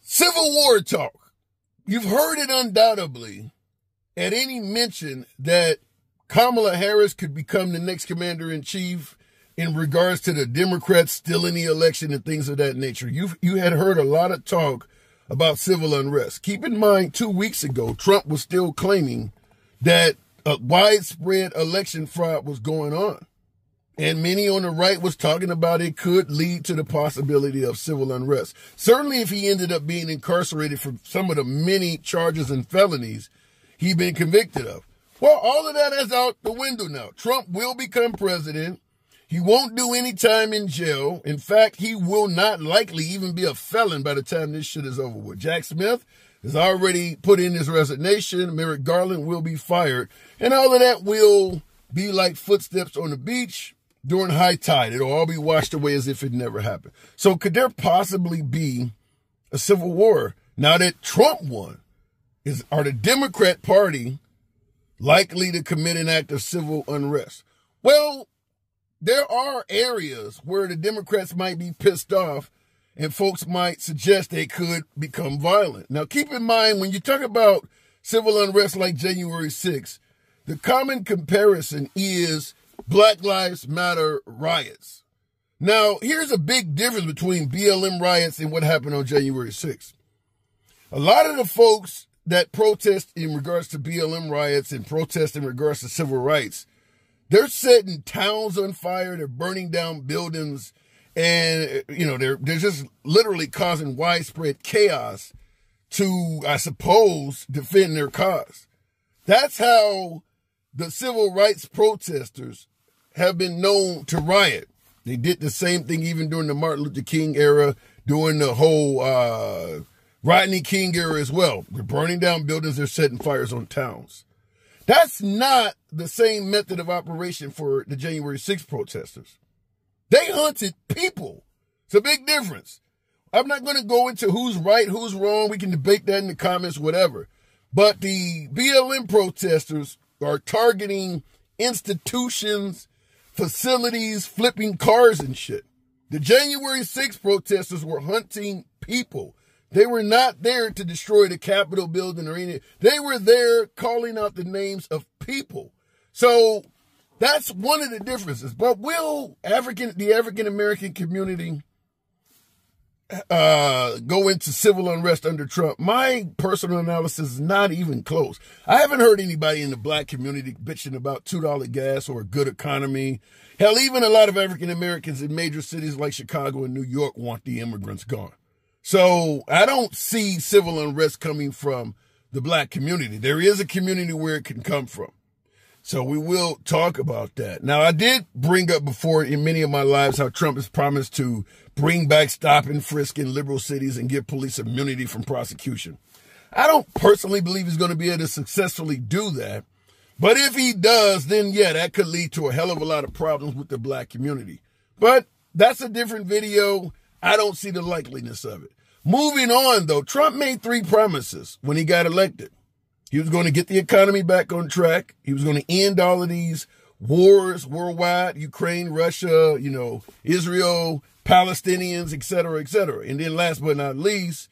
Civil War talk. You've heard it undoubtedly at any mention that Kamala Harris could become the next commander-in-chief in regards to the Democrats still in the election and things of that nature. You had heard a lot of talk about civil unrest. Keep in mind, 2 weeks ago, Trump was still claiming that a widespread election fraud was going on. And many on the right was talking about it could lead to the possibility of civil unrest. Certainly if he ended up being incarcerated for some of the many charges and felonies he'd been convicted of. Well, all of that is out the window now. Trump will become president. He won't do any time in jail. In fact, he will not likely even be a felon by the time this shit is over with. Jack Smith has already put in his resignation. Merrick Garland will be fired. And all of that will be like footsteps on the beach during high tide. It'll all be washed away as if it never happened. So could there possibly be a civil war now that Trump won? Are the Democrat Party likely to commit an act of civil unrest? Well, there are areas where the Democrats might be pissed off and folks might suggest they could become violent. Now, keep in mind, when you talk about civil unrest like January 6th, the common comparison is Black Lives Matter riots. Now, here's a big difference between BLM riots and what happened on January 6th. A lot of the folks that protest in regards to BLM riots and protest in regards to civil rights, they're setting towns on fire, they're burning down buildings, and, they're just literally causing widespread chaos to, I suppose, defend their cause. That's how the civil rights protesters have been known to riot. They did the same thing even during the Martin Luther King era, during the whole Rodney King era as well. They're burning down buildings, they're setting fires on towns. That's not the same method of operation for the January 6th protesters. They hunted people. It's a big difference. I'm not going to go into who's right, who's wrong. We can debate that in the comments, whatever. But the BLM protesters are targeting institutions, facilities, flipping cars and shit. The January 6th protesters were hunting people. They were not there to destroy the Capitol building or anything. They were there calling out the names of people. So that's one of the differences. But will the African-American community go into civil unrest under Trump? My personal analysis is not even close. I haven't heard anybody in the black community bitching about $2 gas or a good economy. Hell, even a lot of African Americans in major cities like Chicago and New York want the immigrants gone. So I don't see civil unrest coming from the black community. There is a community where it can come from. So we will talk about that. Now, I did bring up before in many of my lives how Trump has promised to bring back stop and frisk in liberal cities and give police immunity from prosecution. I don't personally believe he's going to be able to successfully do that. But if he does, then yeah, that could lead to a hell of a lot of problems with the black community. But that's a different video. I don't see the likeliness of it. Moving on, though, Trump made 3 promises when he got elected. He was going to get the economy back on track. He was going to end all of these wars worldwide, Ukraine, Russia, Israel, Palestinians, et cetera, et cetera. And then last but not least,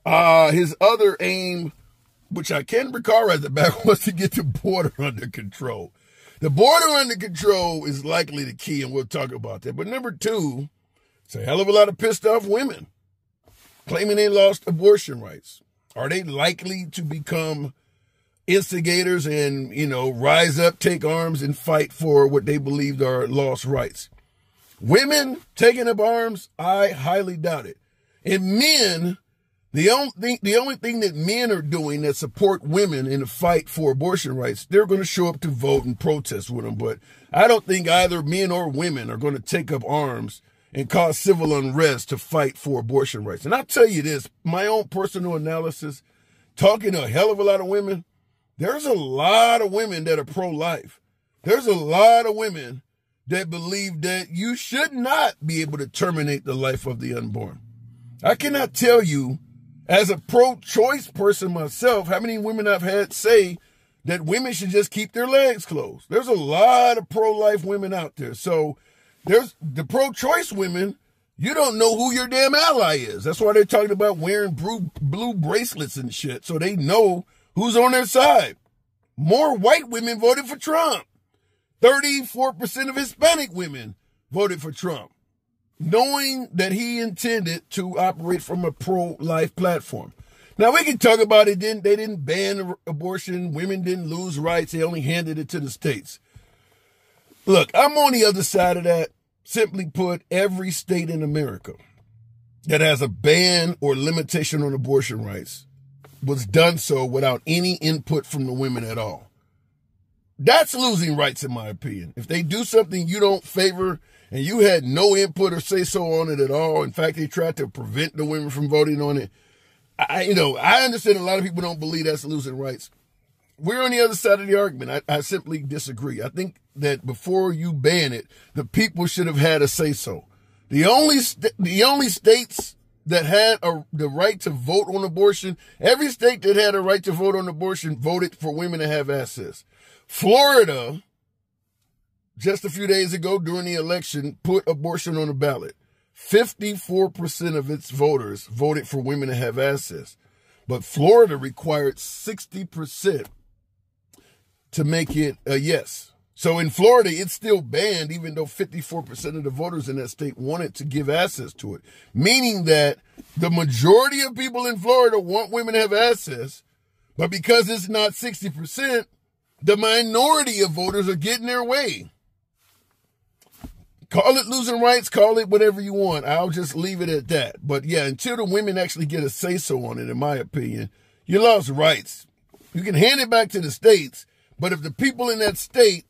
his other aim, which I can recall right at the back, was to get the border under control. The border under control is likely the key, and we'll talk about that. But number 2, it's a hell of a lot of pissed off women claiming they lost abortion rights. Are they likely to become instigators and, rise up, take arms, and fight for what they believed are lost rights? Women taking up arms, I highly doubt it. And men, the only thing that men are doing that support women in the fight for abortion rights, they're going to show up to vote and protest with them. But I don't think either men or women are going to take up arms and cause civil unrest to fight for abortion rights. And I'll tell you this, my own personal analysis, talking to a hell of a lot of women, there's a lot of women that are pro-life. There's a lot of women that believe that you should not be able to terminate the life of the unborn. I cannot tell you, as a pro-choice person myself, how many women I've had say that women should just keep their legs closed. There's a lot of pro-life women out there. So there's the pro-choice women, you don't know who your damn ally is. That's why they're talking about wearing blue bracelets and shit, so they know who's on their side. More white women voted for Trump. 34% of Hispanic women voted for Trump, knowing that he intended to operate from a pro-life platform. Now, we can talk about it. They didn't ban abortion. Women didn't lose rights. They only handed it to the states. Look, I'm on the other side of that. Simply put, every state in America that has a ban or limitation on abortion rights was done so without any input from the women at all. That's losing rights, in my opinion. If they do something you don't favor and you had no input or say so on it at all, in fact, they tried to prevent the women from voting on it, I understand a lot of people don't believe that's losing rights. We're on the other side of the argument. I simply disagree. I think that before you ban it, the people should have had a say-so. The only states that had the right to vote on abortion, every state that had a right to vote on abortion voted for women to have access. Florida, just a few days ago during the election, put abortion on the ballot. 54% of its voters voted for women to have access. But Florida required 60% to make it a yes. So in Florida, it's still banned, even though 54% of the voters in that state wanted to give access to it. Meaning that the majority of people in Florida want women to have access, but because it's not 60%, the minority of voters are getting their way. Call it losing rights, call it whatever you want. I'll just leave it at that. But yeah, until the women actually get a say-so on it, in my opinion, you lost rights. You can hand it back to the states, but if the people in that state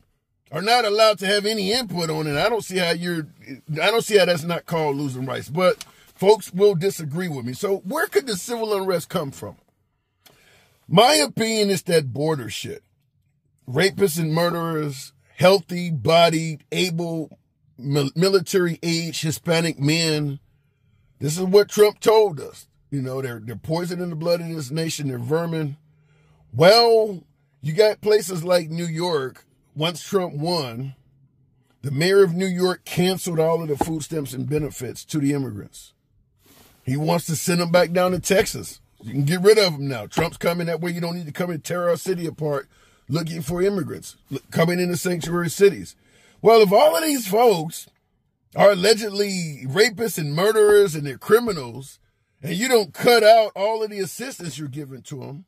are not allowed to have any input on it, I don't see how that's not called losing rights. But folks will disagree with me. So where could the civil unrest come from? My opinion is that border shit. Rapists and murderers, healthy-bodied, able, military-age Hispanic men. This is what Trump told us. You know, they're poisoning the blood of this nation. They're vermin. Well, you got places like New York. Once Trump won, the mayor of New York canceled all of the food stamps and benefits to the immigrants. He wants to send them back down to Texas. You can get rid of them now. Trump's coming. That way you don't need to come and tear our city apart looking for immigrants coming into sanctuary cities. Well, if all of these folks are allegedly rapists and murderers and they're criminals, and you don't cut out all of the assistance you're giving to them,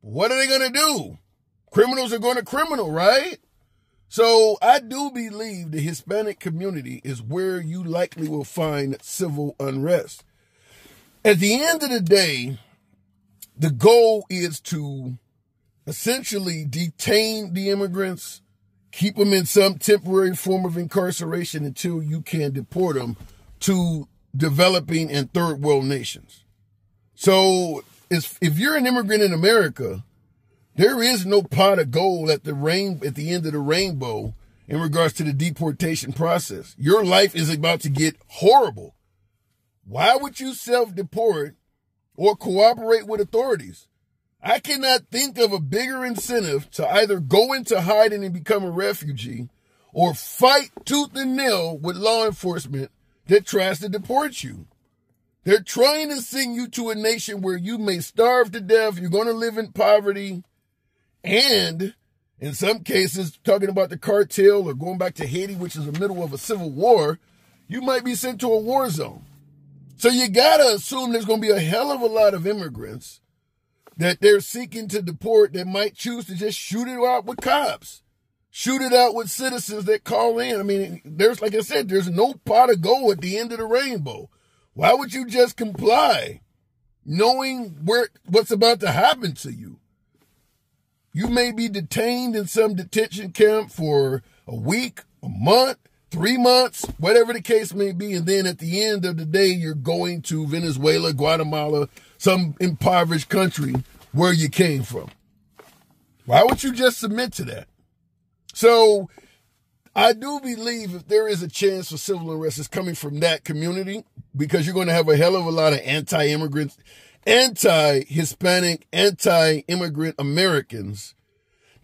what are they going to do? Criminals are going to criminal, right? So I do believe the Hispanic community is where you likely will find civil unrest. At the end of the day, the goal is to essentially detain the immigrants, keep them in some temporary form of incarceration until you can deport them to developing and third world nations. So if you're an immigrant in America, there is no pot of gold at the end of the rainbow in regards to the deportation process. Your life is about to get horrible. Why would you self-deport or cooperate with authorities? I cannot think of a bigger incentive to either go into hiding and become a refugee or fight tooth and nail with law enforcement that tries to deport you. They're trying to send you to a nation where you may starve to death, you're going to live in poverty, and in some cases, talking about the cartel or going back to Haiti, which is in the middle of a civil war, you might be sent to a war zone. So you got to assume there's going to be a hell of a lot of immigrants that they're seeking to deport that might choose to just shoot it out with cops, shoot it out with citizens that call in. I mean, like I said, there's no pot of gold at the end of the rainbow. Why would you just comply knowing what's about to happen to you? You may be detained in some detention camp for a week, a month, 3 months, whatever the case may be. And then at the end of the day, you're going to Venezuela, Guatemala, some impoverished country where you came from. Why would you just submit to that? So I do believe if there is a chance for civil unrest, it's coming from that community, because you're going to have a hell of a lot of anti-immigrants, anti-Hispanic, anti-immigrant Americans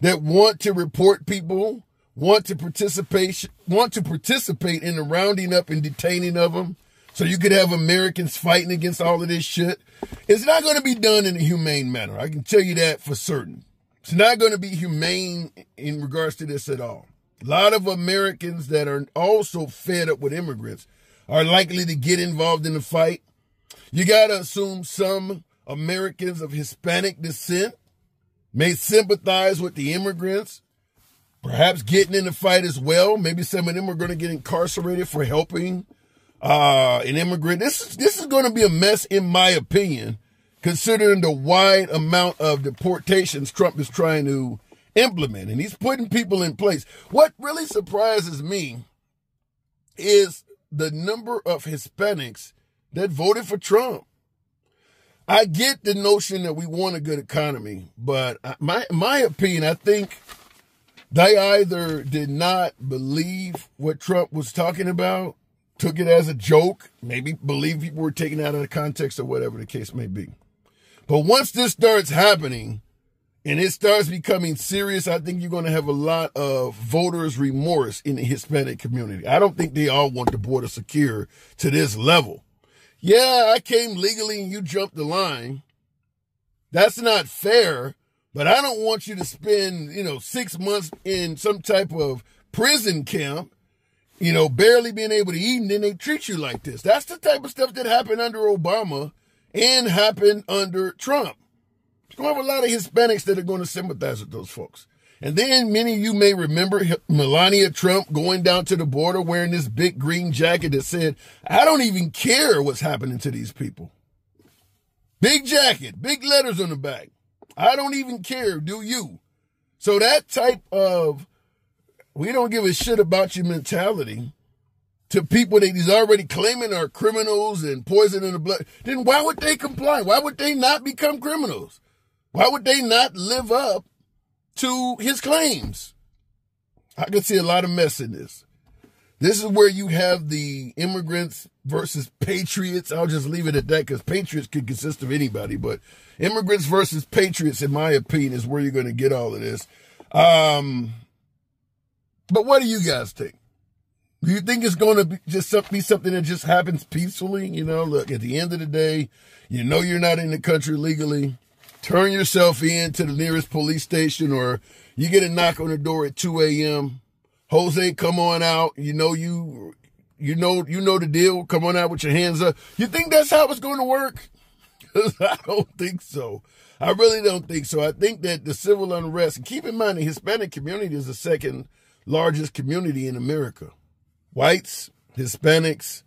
that want to report people, want to participate in the rounding up and detaining of them, so you could have Americans fighting against all of this shit. It's not going to be done in a humane manner. I can tell you that for certain. It's not going to be humane in regards to this at all. A lot of Americans that are also fed up with immigrants are likely to get involved in the fight. You got to assume some Americans of Hispanic descent may sympathize with the immigrants, perhaps getting in the fight as well. Maybe some of them are going to get incarcerated for helping an immigrant. This is going to be a mess, in my opinion, considering the wide amount of deportations Trump is trying to implement. And he's putting people in place. What really surprises me is the number of Hispanics that voted for Trump. I get the notion that we want a good economy, but my opinion, I think they either did not believe what Trump was talking about, took it as a joke, maybe believe people were taken out of the context or whatever the case may be. But once this starts happening and it starts becoming serious, I think you're going to have a lot of voters' remorse in the Hispanic community. I don't think they all want the border secure to this level. Yeah, I came legally and you jumped the line. That's not fair, but I don't want you to spend, 6 months in some type of prison camp, barely being able to eat, and then they treat you like this. That's the type of stuff that happened under Obama and happened under Trump. You're going to have a lot of Hispanics that are going to sympathize with those folks. And then many of you may remember Melania Trump going down to the border wearing this big green jacket that said, I don't even care what's happening to these people. Big jacket, big letters on the back. I don't even care, do you? So that type of, we don't give a shit about your mentality to people that he's already claiming are criminals and poisoning the blood, then why would they comply? Why would they not become criminals? Why would they not live up to his claims? I can see a lot of mess in this. This is where you have the immigrants versus patriots. I'll just leave it at that because patriots could consist of anybody, but immigrants versus patriots, in my opinion, is where you're going to get all of this. But what do you guys think? Do you think it's going to be something that just happens peacefully? Look, at the end of the day, you're not in the country legally. Turn yourself in to the nearest police station, or you get a knock on the door at 2 a.m. Jose, come on out. You know the deal. Come on out with your hands up. You think that's how it's going to work? I don't think so. I really don't think so. I think that the civil unrest, and keep in mind the Hispanic community is the second largest community in America. Whites, Hispanics,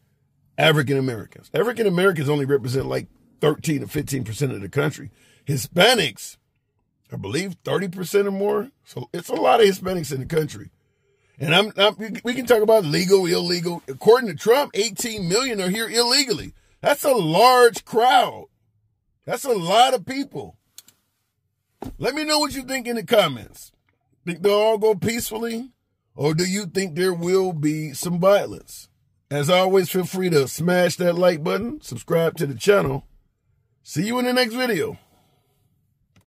African Americans. African Americans only represent like 13 or 15% of the country. Hispanics, I believe 30% or more. So it's a lot of Hispanics in the country. And we can talk about legal, illegal. According to Trump, 18 million are here illegally. That's a large crowd. That's a lot of people. Let me know what you think in the comments. Think they'll all go peacefully? Or do you think there will be some violence? As always, feel free to smash that like button, subscribe to the channel. See you in the next video.